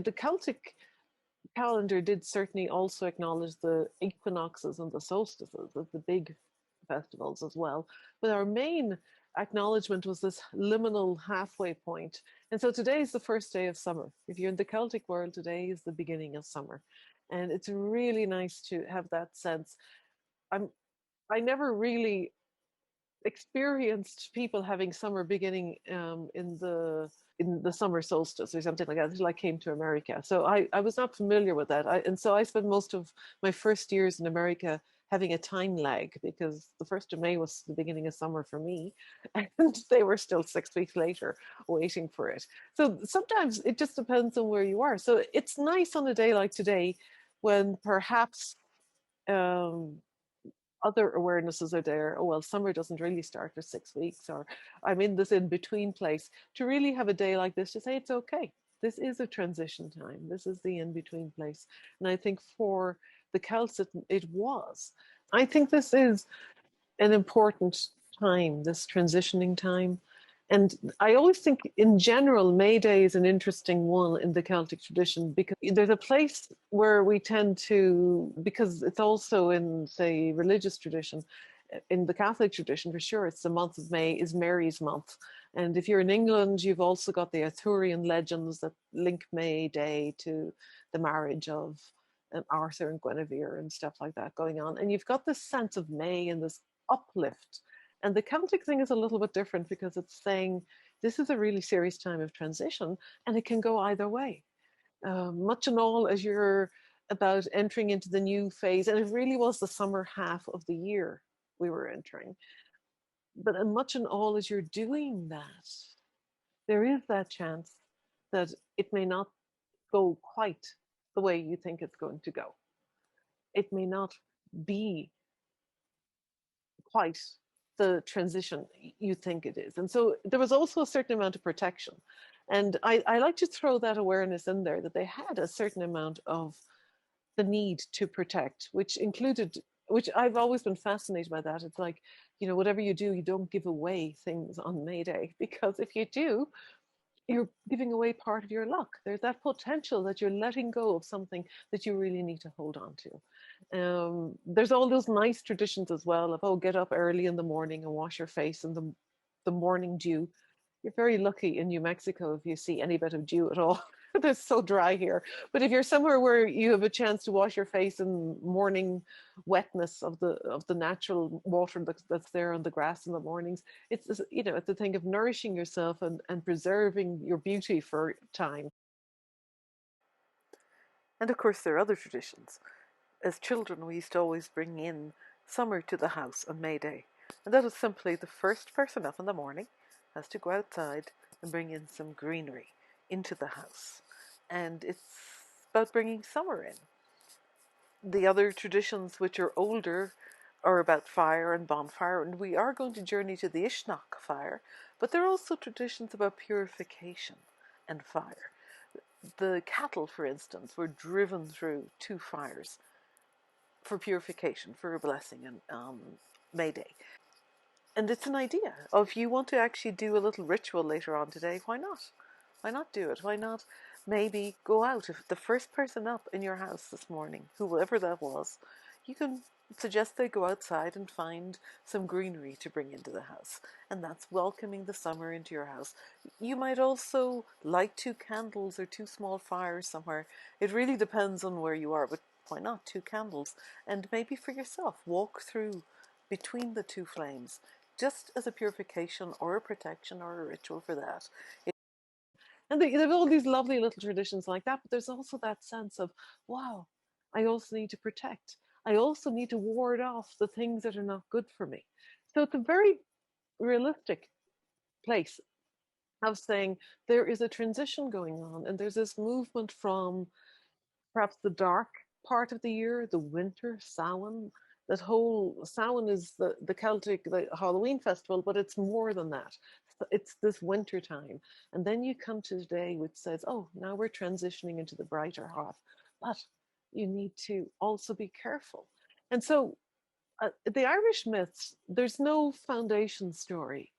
the Celtic calendar did certainly also acknowledge the equinoxes and the solstices as the big festivals as well. But our main acknowledgement was this liminal halfway point. And so today is the first day of summer. If you're in the Celtic world, today is the beginning of summer. And it's really nice to have that sense. I'm I never really experienced people having summer beginning in the summer solstice or something like that until I came to America. So I was not familiar with that. And so I spent most of my first years in America having a time lag because the 1st of May was the beginning of summer for me, and they were still 6 weeks later waiting for it. So sometimes it just depends on where you are. So it's nice on a day like today when perhaps um, other awarenesses are there. Oh, well, summer doesn't really start for 6 weeks, or I'm in this in between place. To really have a day like this to say it's okay. This is a transition time. This is the in between place. And I think for the Celts, it was. I think this is an important time, this transitioning time. And I always think, in general, May Day is an interesting one in the Celtic tradition because there's a place where we tend to, because it's also in, say, religious tradition, in the Catholic tradition, for sure, it's the month of May is Mary's month. And if you're in England, you've also got the Arthurian legends that link May Day to the marriage of Arthur and Guinevere and stuff like that going on. And you've got this sense of May and this uplift. And the Celtic thing is a little bit different because it's saying this is a really serious time of transition and it can go either way. Much and all as you're about entering into the new phase, and it really was the summer half of the year we were entering. But much and all as you're doing that, there is that chance that it may not go quite the way you think it's going to go. It may not be quite the transition you think it is. And so there was also a certain amount of protection. And I like to throw that awareness in there that they had a certain amount of the need to protect, which included, which I've always been fascinated by that. It's like, whatever you do, you don't give away things on May Day, because if you do, you're giving away part of your luck. There's that potential that you're letting go of something that you really need to hold on to. There's all those nice traditions as well of, oh, get up early in the morning and wash your face in the morning dew. You're very lucky in New Mexico if you see any bit of dew at all. They're so dry here. But if you're somewhere where you have a chance to wash your face in morning wetness of the natural water that's there on the grass in the mornings, it's it's a thing of nourishing yourself and preserving your beauty for time. And of course, there are other traditions. As children, we used to always bring in summer to the house on May Day. And that is simply the first person up in the morning has to go outside and bring in some greenery into the house. And it's about bringing summer in. The other traditions, which are older, are about fire and bonfire, and we are going to journey to the Ishnok fire, but there are also traditions about purification and fire. The cattle, for instance, were driven through two fires for purification, for a blessing on May Day. And it's an idea of, you want to actually do a little ritual later on today, why not? Why not do it? Why not maybe go out? If the first person up in your house this morning, whoever that was, you can suggest they go outside and find some greenery to bring into the house. And that's welcoming the summer into your house. You might also light two candles or two small fires somewhere. It really depends on where you are, but why not two candles? And maybe for yourself, walk through between the two flames, just as a purification or a protection or a ritual for that. And they have all these lovely little traditions like that, but there's also that sense of, wow, I also need to protect. I also need to ward off the things that are not good for me. So it's a very realistic place of saying there is a transition going on, and there's this movement from perhaps the dark part of the year, the winter, Samhain. That whole Samhain is the Celtic, the Halloween festival, but it's more than that. It's this winter time. And then you come to today which says, oh, now we're transitioning into the brighter half. But you need to also be careful. And so the Irish myths, there's no foundation story.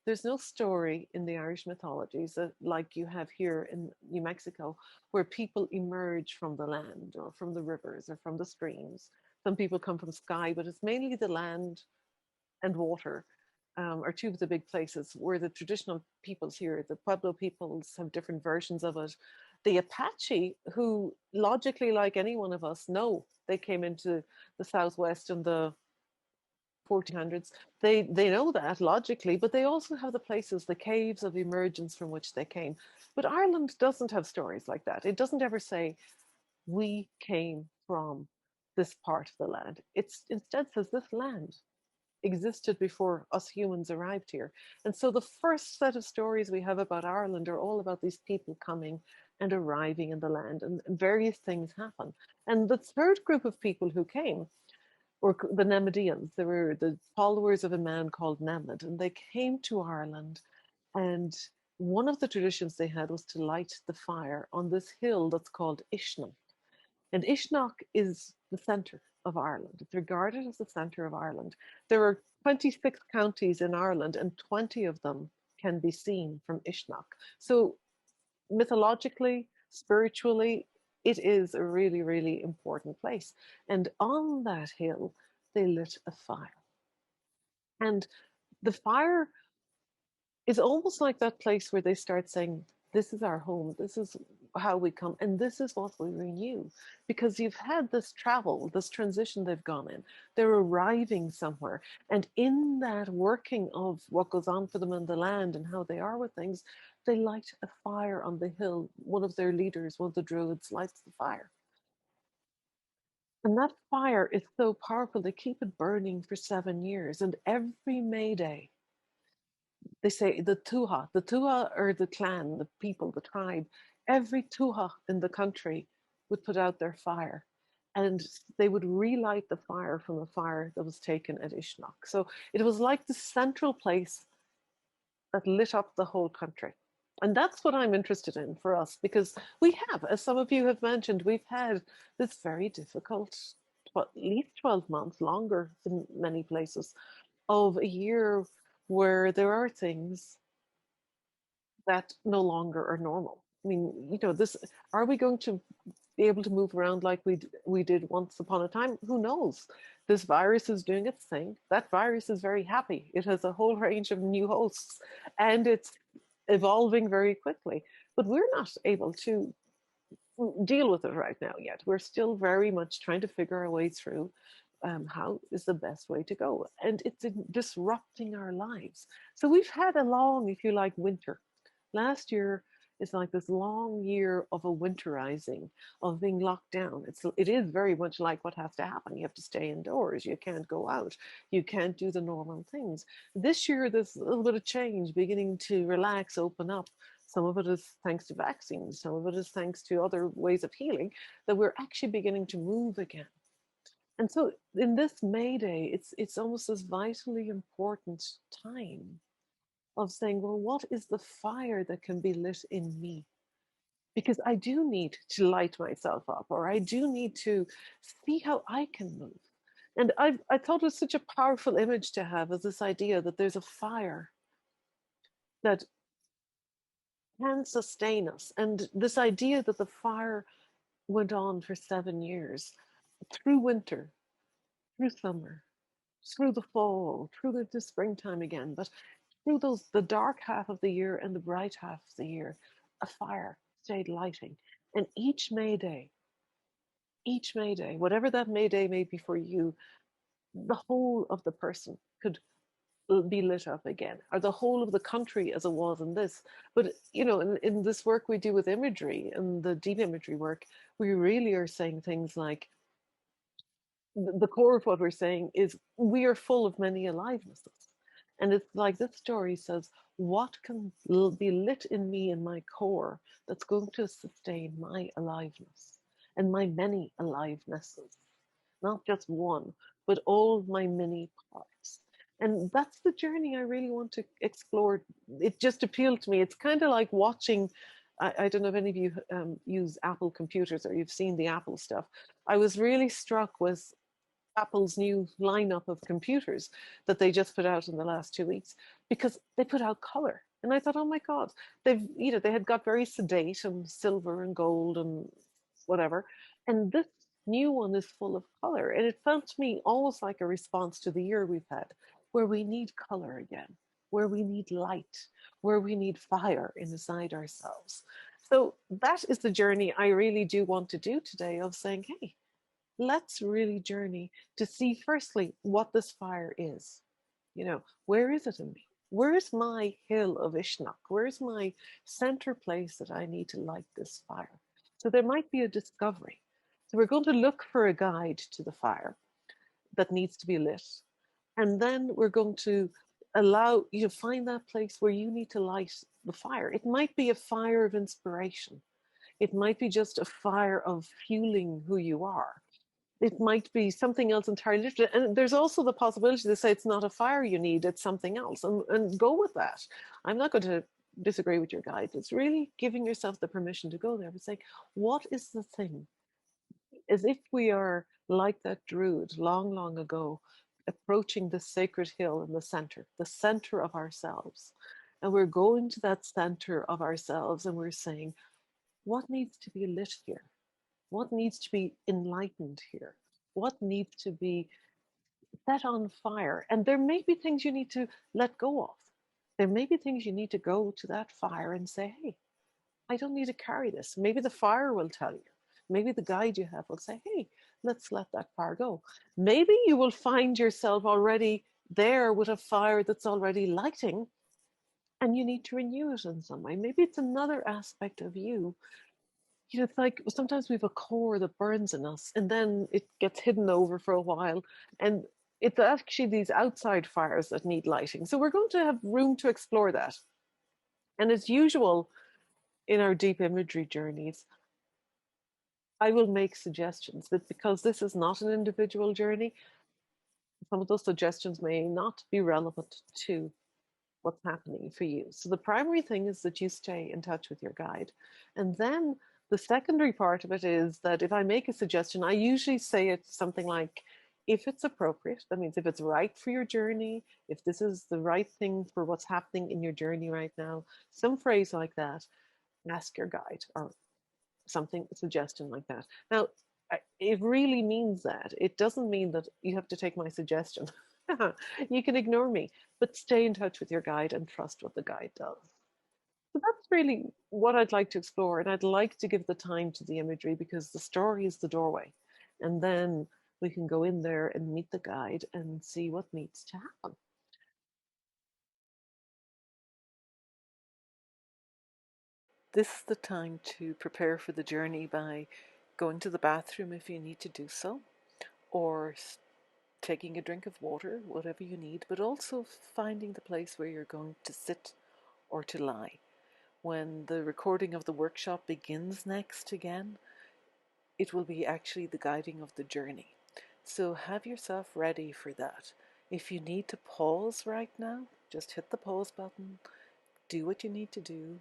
There's no story in the Irish mythologies that, like you have here in New Mexico, where people emerge from the land or from the rivers or from the streams. Some people come from sky, but it's mainly the land and water are two of the big places where the traditional peoples here, the Pueblo peoples, have different versions of it. The Apache, who logically, like any one of us, know they came into the Southwest in the 1400s. They know that logically, but they also have the places, the caves of emergence from which they came. But Ireland doesn't have stories like that. It doesn't ever say we came from this part of the land. It's instead says this land existed before us humans arrived here. And so the first set of stories we have about Ireland are all about these people coming and arriving in the land, and various things happen. And the third group of people who came were the Nemedeans. They were the followers of a man called Nemed, and they came to Ireland. And one of the traditions they had was to light the fire on this hill that's called Ishnan. And Ishnock is the centre of Ireland. It's regarded as the centre of Ireland. There are 26 counties in Ireland, and 20 of them can be seen from Ishnock. So, mythologically, spiritually, it is a really, really important place. And on that hill, they lit a fire. And the fire is almost like that place where they start saying, this is our home, this is how we come, and this is what we renew. Because you've had this travel, this transition they've gone in, they're arriving somewhere. And in that working of what goes on for them in the land and how they are with things, they light a fire on the hill. One of their leaders, one of the druids, lights the fire. And that fire is so powerful, they keep it burning for 7 years. And every May Day, they say the Tuha are the clan, the people, the tribe. Every Tuha in the country would put out their fire, and they would relight the fire from the fire that was taken at Ishnock. So it was like the central place that lit up the whole country. And that's what I'm interested in for us, because we have, as some of you have mentioned, we've had this very difficult, at least 12 months, longer in many places, of a year where there are things that no longer are normal. I mean, this, are we going to be able to move around like we did once upon a time? Who knows? This virus is doing its thing. That virus is very happy. It has a whole range of new hosts, and it's evolving very quickly. But we're not able to deal with it right now yet. We're still very much trying to figure our way through how is the best way to go. And it's disrupting our lives. So we've had a long, if you like, winter. Last year is like this long year of a winterizing, of being locked down. It is very much like what has to happen. You have to stay indoors. You can't go out. You can't do the normal things. This year, there's a little bit of change, beginning to relax, open up. Some of it is thanks to vaccines. Some of it is thanks to other ways of healing, that we're actually beginning to move again. And so in this May Day, it's almost this vitally important time of saying, well, what is the fire that can be lit in me? Because I do need to light myself up, or I do need to see how I can move. And I thought it was such a powerful image to have, as this idea that there's a fire that can sustain us. And this idea that the fire went on for 7 years, through winter, through summer, through the fall, through the springtime again, but through the dark half of the year and the bright half of the year, a fire stayed lighting. And each May Day, whatever that May Day may be for you, the whole of the person could be lit up again, or the whole of the country as it was in this. But in this work we do with imagery and the deep imagery work, we really are saying things like, the core of what we're saying is we are full of many alivenesses. And it's like this story says, what can be lit in me in my core that's going to sustain my aliveness and my many alivenesses? Not just one, but all my many parts. And that's the journey I really want to explore. It just appealed to me. It's kind of like watching. I don't know if any of you use Apple computers or you've seen the Apple stuff. I was really struck with Apple's new lineup of computers that they just put out in the last 2 weeks, because they put out color. And I thought, oh my God, they had got very sedate and silver and gold and whatever. And this new one is full of color. And it felt to me almost like a response to the year we've had, where we need color again, where we need light, where we need fire inside ourselves. So that is the journey I really do want to do today, of saying, hey, let's really journey to see firstly what this fire is. Where is it in me? Where's my hill of Ishnok? Where's my center place that I need to light this fire? So there might be a discovery. So we're going to look for a guide to the fire that needs to be lit. And then we're going to allow you to find that place where you need to light the fire. It might be a fire of inspiration. It might be just a fire of fueling who you are. It might be something else entirely different. And there's also the possibility to say it's not a fire you need, it's something else, and go with that. I'm not going to disagree with your guide. It's really giving yourself the permission to go there, but saying, what is the thing? As if we are like that druid long, long ago, approaching the sacred hill in the center of ourselves. And we're going to that center of ourselves and we're saying, what needs to be lit here? What needs to be enlightened here? What needs to be set on fire? And there may be things you need to let go of. There may be things you need to go to that fire and say, hey, I don't need to carry this. Maybe the fire will tell you. Maybe the guide you have will say, hey, let's let that fire go. Maybe you will find yourself already there with a fire that's already lighting and you need to renew it in some way. Maybe it's another aspect of you. It's like sometimes we have a core that burns in us and then it gets hidden over for a while. And it's actually these outside fires that need lighting. So we're going to have room to explore that. And as usual in our deep imagery journeys, I will make suggestions, but because this is not an individual journey, some of those suggestions may not be relevant to what's happening for you. So the primary thing is that you stay in touch with your guide. And then the secondary part of it is that if I make a suggestion, I usually say it something like, if it's appropriate, that means if it's right for your journey, if this is the right thing for what's happening in your journey right now, some phrase like that, ask your guide or something, a suggestion like that. Now, it really means that. It doesn't mean that you have to take my suggestion. You can ignore me, but stay in touch with your guide and trust what the guide does. So that's really what I'd like to explore. And I'd like to give the time to the imagery because the story is the doorway. And then we can go in there and meet the guide and see what needs to happen. This is the time to prepare for the journey by going to the bathroom if you need to do so, or taking a drink of water, whatever you need, but also finding the place where you're going to sit or to lie. When the recording of the workshop begins next again, it will be actually the guiding of the journey. So have yourself ready for that. If you need to pause right now, just hit the pause button, do what you need to do,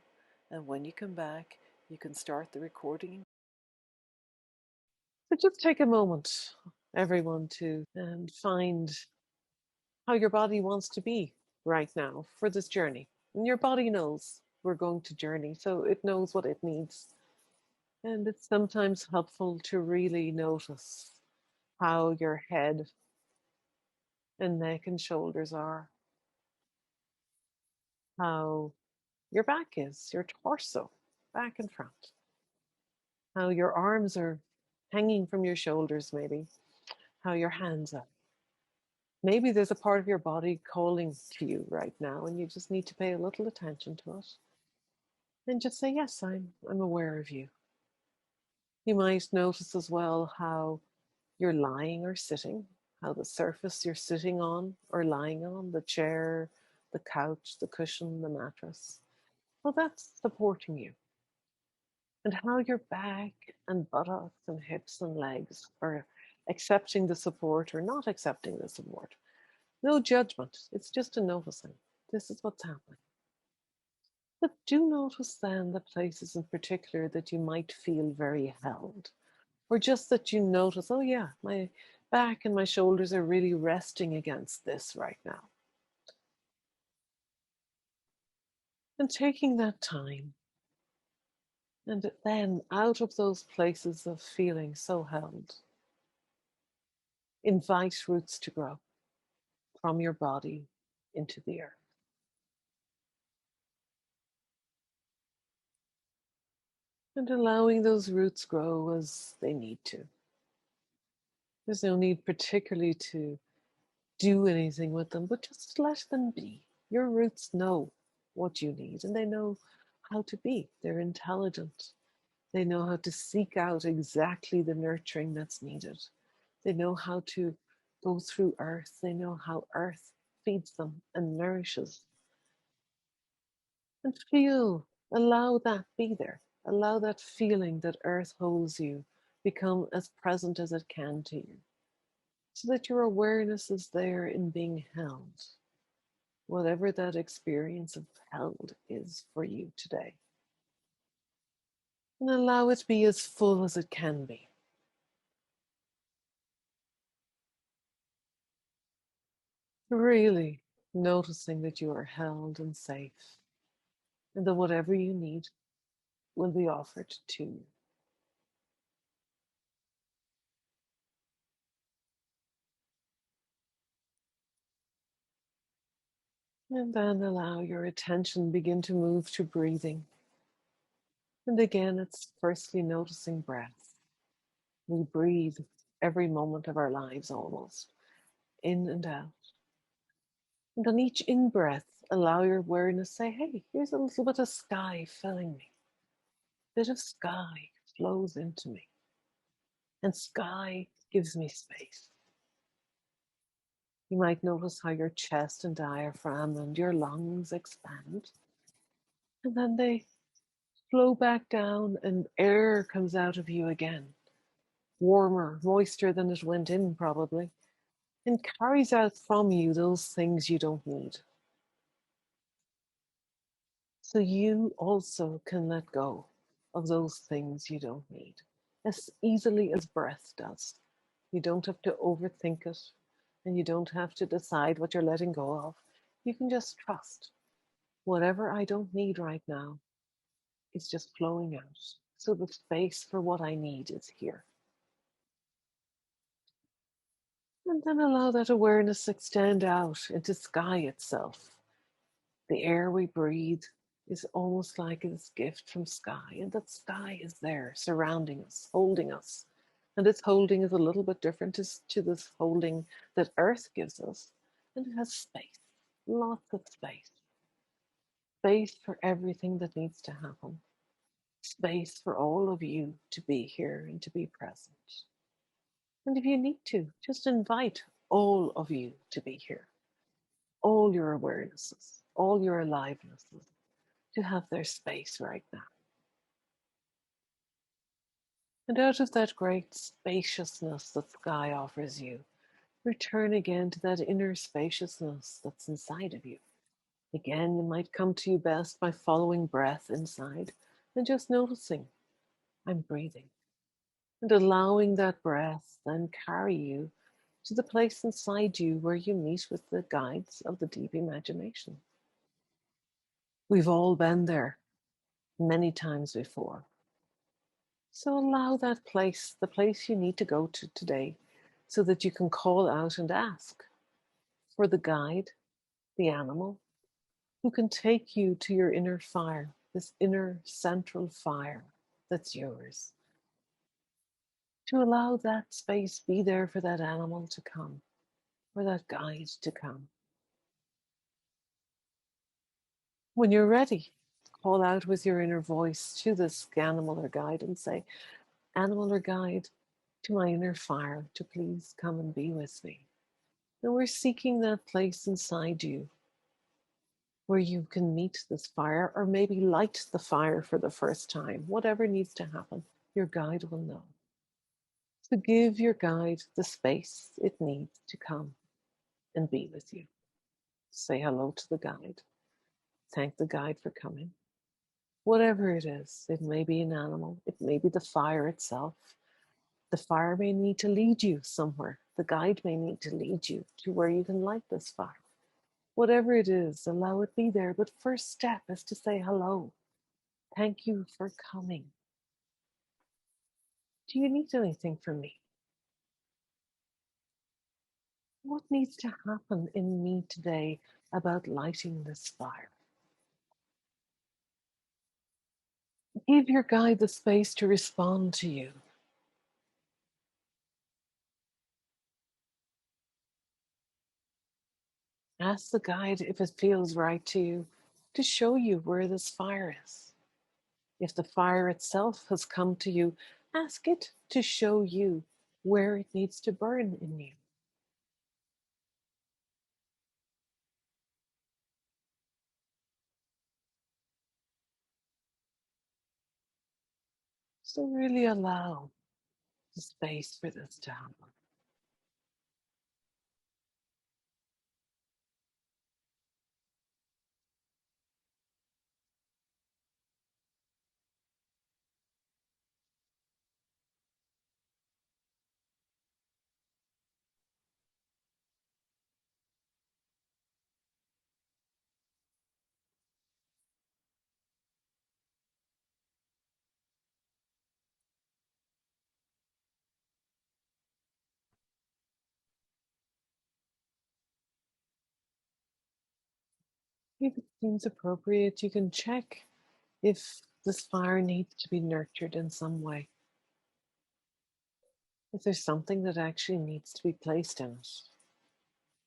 and when you come back, you can start the recording. So just take a moment, everyone, to find how your body wants to be right now for this journey. And your body knows we're going to journey, so it knows what it needs. And it's sometimes helpful to really notice how your head and neck and shoulders are, how your back is, your torso, back and front, how your arms are hanging from your shoulders, maybe, how your hands are. Maybe there's a part of your body calling to you right now, and you just need to pay a little attention to it. And just say, yes, I'm aware of you. You might notice as well how you're lying or sitting, how the surface you're sitting on or lying on, the chair, the couch, the cushion, the mattress, well, that's supporting you. And how your back and buttocks and hips and legs are accepting the support or not accepting the support. No judgment. It's just a noticing. This is what's happening. But do notice then the places in particular that you might feel very held, or just that you notice, oh yeah, back and my shoulders are really resting against this right now. And taking that time, and then out of those places of feeling so held, invite roots to grow from your body into the earth. And allowing those roots grow as they need to. There's no need particularly to do anything with them, but just let them be. Your roots know what you need and they know how to be. They're intelligent. They know how to seek out exactly the nurturing that's needed. They know how to go through earth. They know how earth feeds them and nourishes. And feel, allow that be there. Allow that feeling that earth holds you become as present as it can to you, so that your awareness is there in being held, whatever that experience of held is for you today. And allow it to be as full as it can be. Really noticing that you are held and safe, and that whatever you need will be offered to you. And then allow your attention begin to move to breathing. And again, it's firstly noticing breath. We breathe every moment of our lives almost, in and out. And on each in breath, allow your awareness, say, hey, here's a little bit of sky filling me. A bit of sky flows into me. And sky gives me space. You might notice how your chest and diaphragm and your lungs expand. And then they flow back down and air comes out of you again. Warmer, moister than it went in probably. And carries out from you those things you don't need. So you also can let go of those things you don't need as easily as breath does. You don't have to overthink it and you don't have to decide what you're letting go of. You can just trust whatever I don't need right now is just flowing out. So the space for what I need is here. And then allow that awareness to extend out into sky itself. The air we breathe is almost like this gift from sky, and that sky is there surrounding us, holding us. And its holding is a little bit different to this holding that earth gives us. And it has space, lots of space. Space for everything that needs to happen. Space for all of you to be here and to be present. And if you need to, just invite all of you to be here. All your awarenesses, all your alivenesses, to have their space right now. And out of that great spaciousness that sky offers you, return again to that inner spaciousness that's inside of you. Again, it might come to you best by following breath inside and just noticing, I'm breathing. And allowing that breath then carry you to the place inside you where you meet with the guides of the deep imagination. We've all been there many times before. So allow that place, the place you need to go to today, so that you can call out and ask for the guide, the animal, who can take you to your inner fire, this inner central fire that's yours. To allow that space be there for that animal to come, for that guide to come. When you're ready, call out with your inner voice to this animal or guide and say, animal or guide, to my inner fire, to please come and be with me. And we're seeking that place inside you where you can meet this fire or maybe light the fire for the first time. Whatever needs to happen, your guide will know. So give your guide the space it needs to come and be with you. Say hello to the guide. Thank the guide for coming. Whatever it is, it may be an animal, it may be the fire itself, The fire may need to lead you somewhere. The guide may need to lead you to where you can light this fire. Whatever it is, allow it be there. But first step is to say hello. Thank you for coming. Do you need anything from me? What needs to happen in me today about lighting this fire? Give your guide the space to respond to you. Ask the guide if it feels right to you to show you where this fire is. If the fire itself has come to you, ask it to show you where it needs to burn in you. So really allow the space for this to happen. If it seems appropriate, you can check if this fire needs to be nurtured in some way. If there's something that actually needs to be placed in it,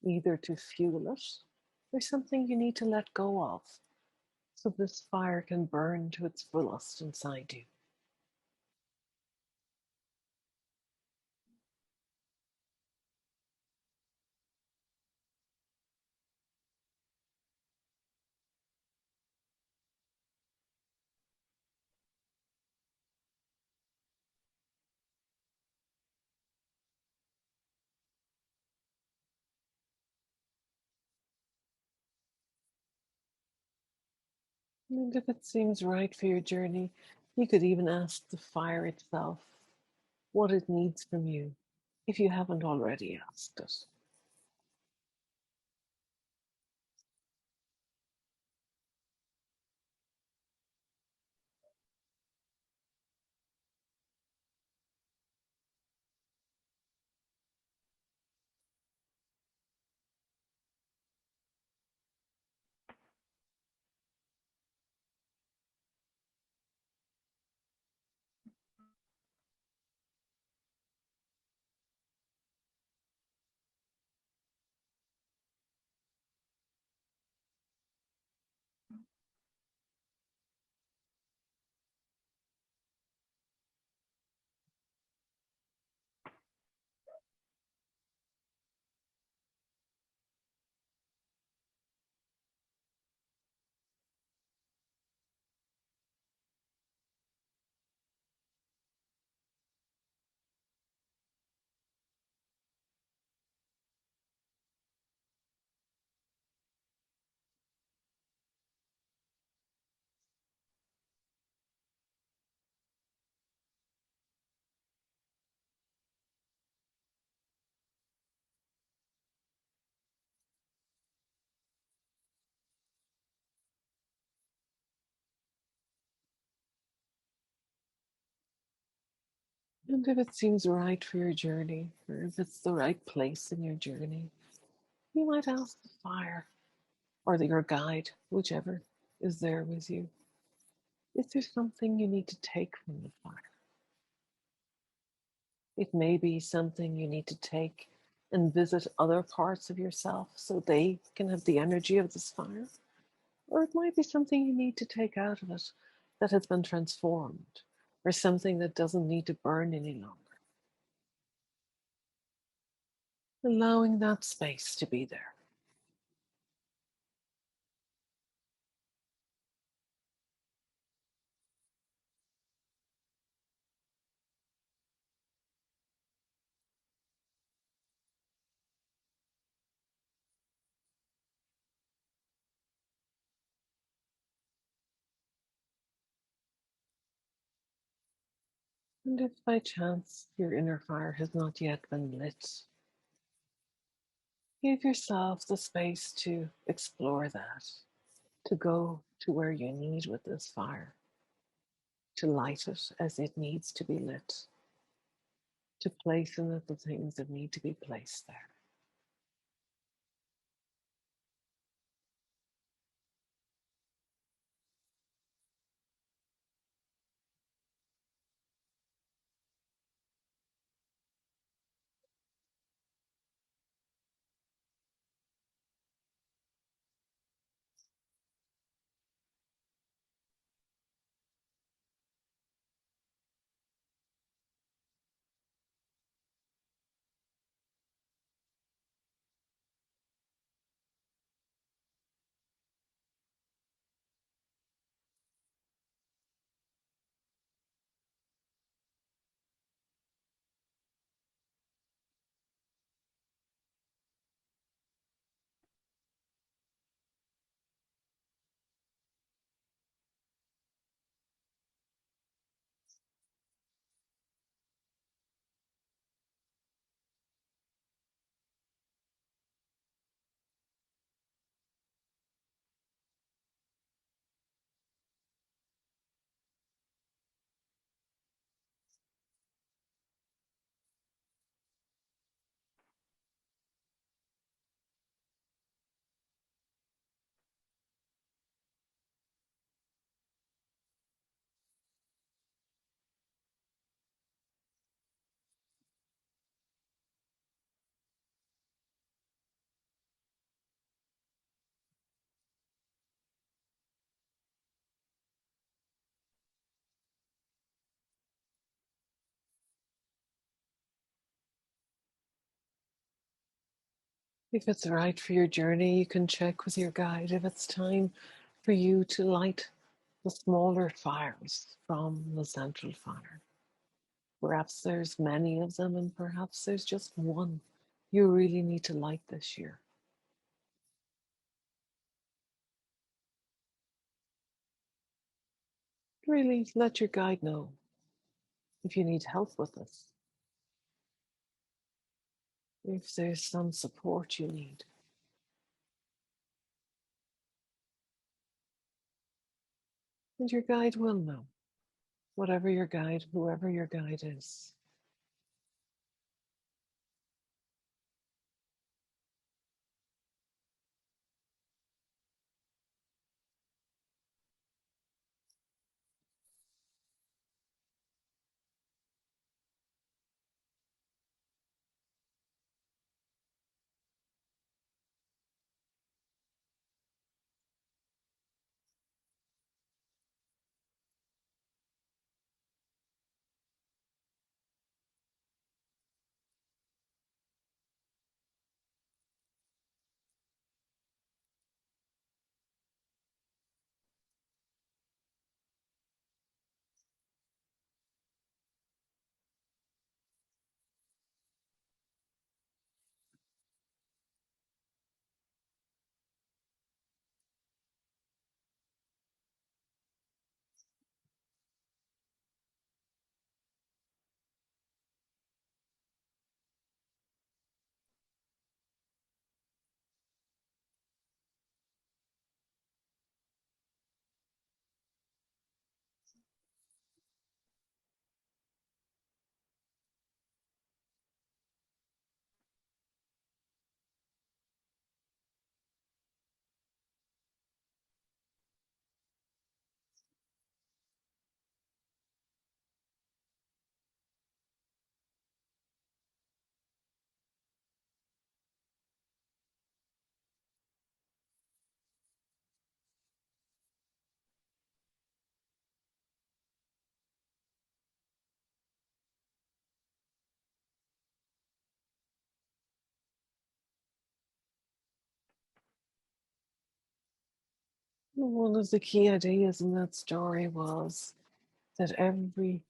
either to fuel it or something you need to let go of so this fire can burn to its fullest inside you. And if it seems right for your journey, you could even ask the fire itself what it needs from you if you haven't already asked it. And if it seems right for your journey, or if it's the right place in your journey, you might ask the fire or your guide, whichever is there with you, is there something you need to take from the fire? It may be something you need to take and visit other parts of yourself so they can have the energy of this fire. Or it might be something you need to take out of it that has been transformed, or something that doesn't need to burn any longer. Allowing that space to be there. And if by chance your inner fire has not yet been lit, give yourself the space to explore that, to go to where you need with this fire, to light it as it needs to be lit, to place in it the things that need to be placed there. If it's right for your journey, you can check with your guide if it's time for you to light the smaller fires from the central fire. Perhaps there's many of them, and perhaps there's just one you really need to light this year. Really let your guide know if you need help with this, if there's some support you need. And your guide will know, whatever your guide, whoever your guide is. One of the key ideas in that story was that every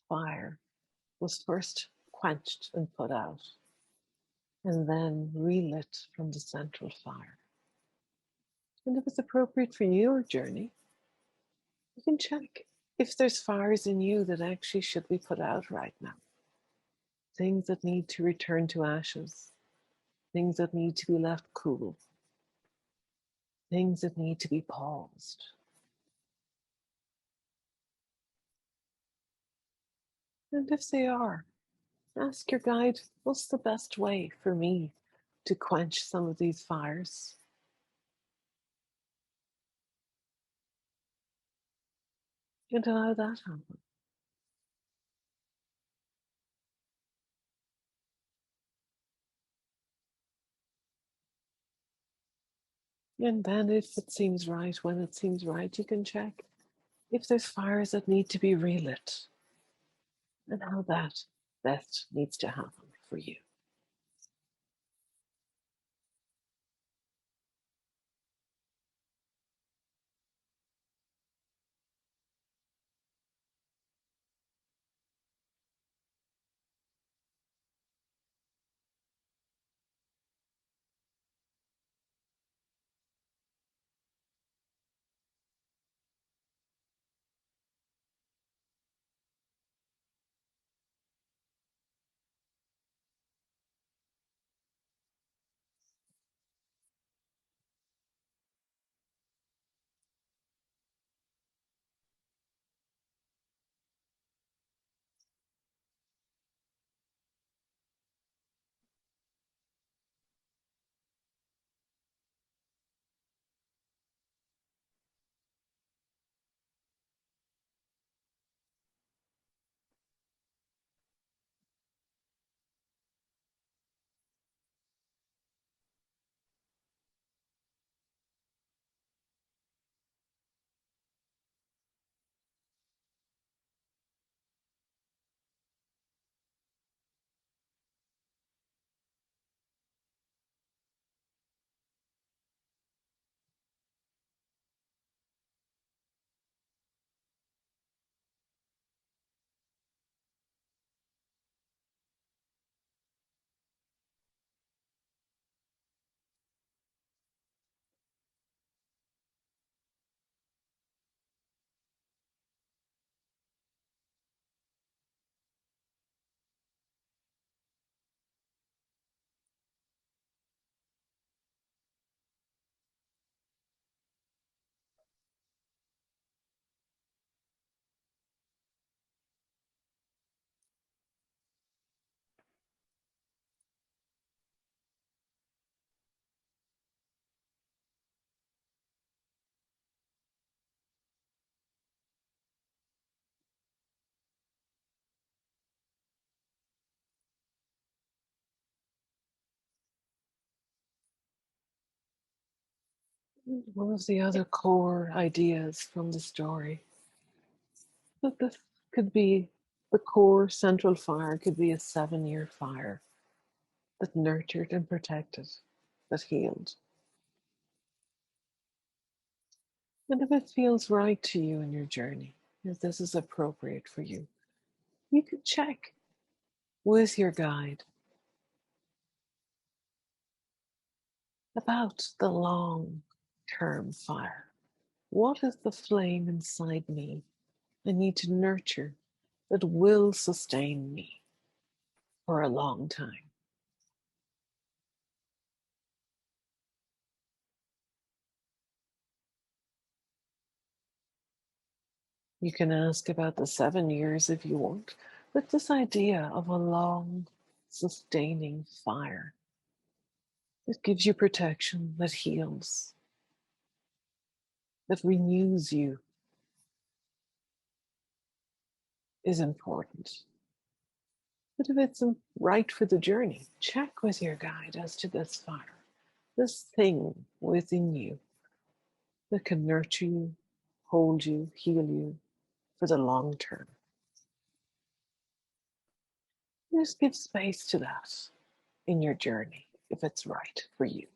fire was first quenched and put out, and then relit from the central fire. And if it's appropriate for your journey, you can check. If there's fires in you that actually should be put out right now, things that need to return to ashes, things that need to be left cool, things that need to be paused. And if they are, ask your guide, what's the best way for me to quench some of these fires? And allow that happen. And then, if it seems right, when it seems right, you can check if there's fires that need to be relit and how that best needs to happen for you. One of the other core ideas from the story that this could be the core central fire, could be a 7-year fire that nurtured and protected, that healed. And if it feels right to you in your journey, if this is appropriate for you, you can check with your guide about the long term fire. What is the flame inside me I need to nurture that will sustain me for a long time? You can ask about the 7 years if you want, but this idea of a long, sustaining fire that gives you protection, that heals, that renews you is important. But if it's right for the journey, check with your guide as to this fire, this thing within you that can nurture you, hold you, heal you for the long term. Just give space to that in your journey if it's right for you.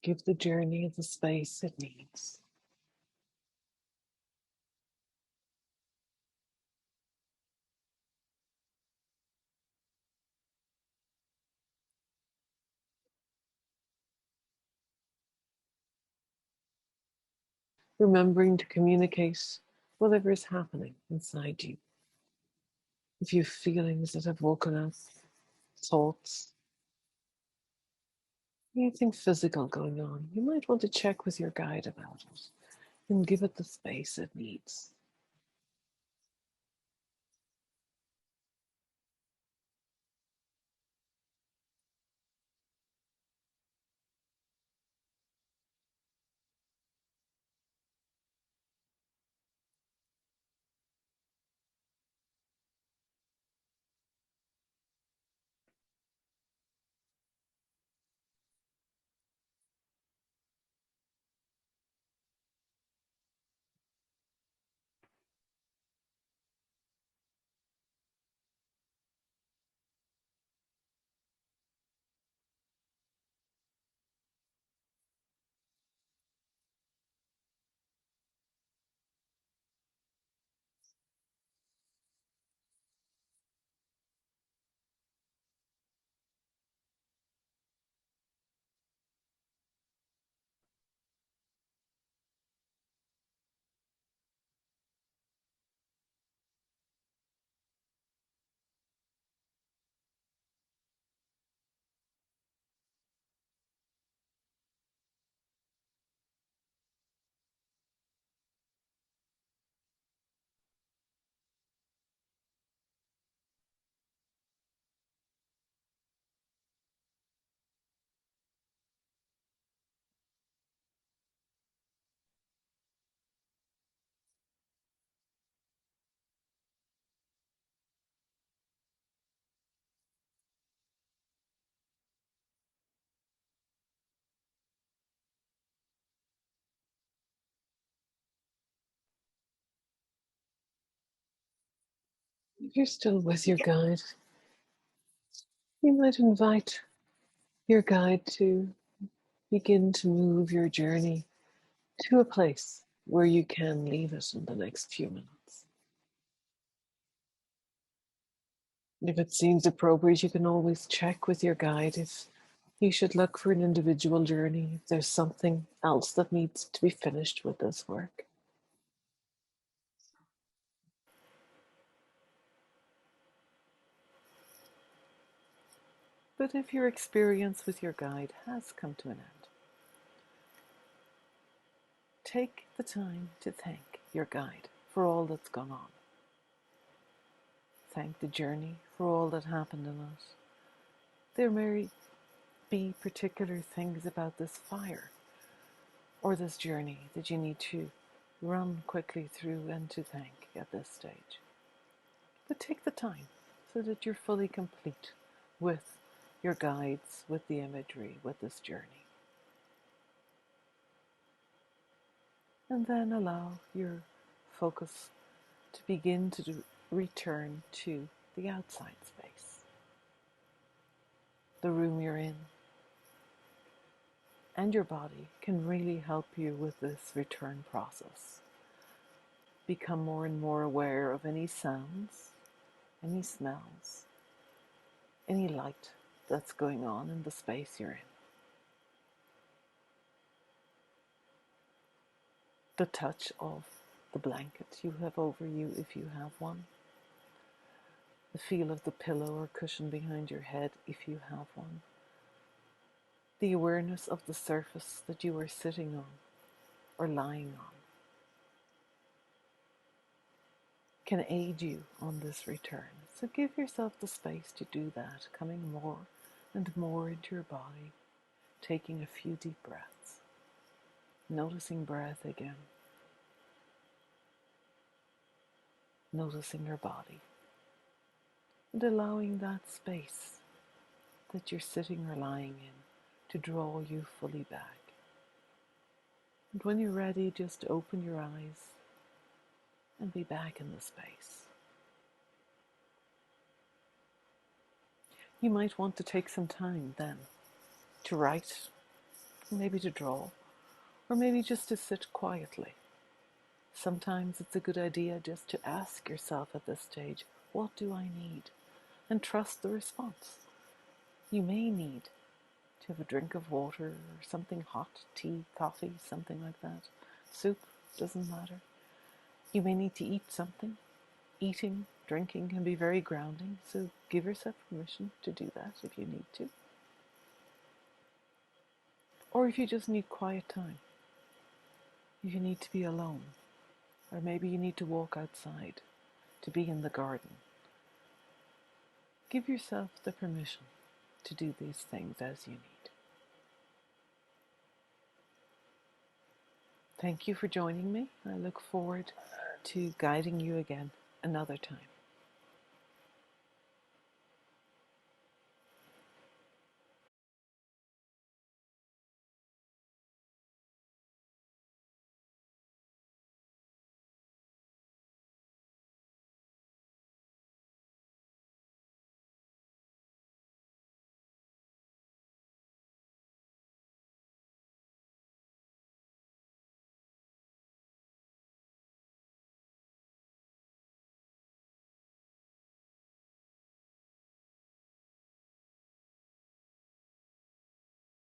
Give the journey the space it needs. Remembering to communicate whatever is happening inside you. If you have feelings that have woken up, thoughts, anything physical going on, you might want to check with your guide about it and give it the space it needs. If you're still with your guide, you might invite your guide to begin to move your journey to a place where you can leave it in the next few minutes. If it seems appropriate, you can always check with your guide if you should look for an individual journey, if there's something else that needs to be finished with this work. But if your experience with your guide has come to an end, take the time to thank your guide for all that's gone on. Thank the journey for all that happened in it. There may be particular things about this fire or this journey that you need to run quickly through and to thank at this stage. But take the time so that you're fully complete with your guides, with the imagery, with this journey. And then allow your focus to begin to return to the outside space, the room you're in. And your body can really help you with this return process. Become more and more aware of any sounds, any smells, any light that's going on in the space you're in. The touch of the blanket you have over you if you have one. The feel of the pillow or cushion behind your head if you have one. The awareness of the surface that you are sitting on or lying on can aid you on this return. So give yourself the space to do that, coming more and more into your body, taking a few deep breaths, noticing breath again, noticing your body, and allowing that space that you're sitting or lying in to draw you fully back. And when you're ready, just open your eyes and be back in the space. You might want to take some time then to write maybe to draw, or maybe just to sit quietly. Sometimes it's a good idea just to ask yourself at this stage, what do I need? And trust the response. You may need to have a drink of water or something hot, tea, coffee, something like that. Soup, doesn't matter. You may need to eat something. Eating, drinking can be very grounding, so give yourself permission to do that if you need to. Or if you just need quiet time, if you need to be alone, or maybe you need to walk outside, to be in the garden. Give yourself the permission to do these things as you need. Thank you for joining me. I look forward to guiding you again another time.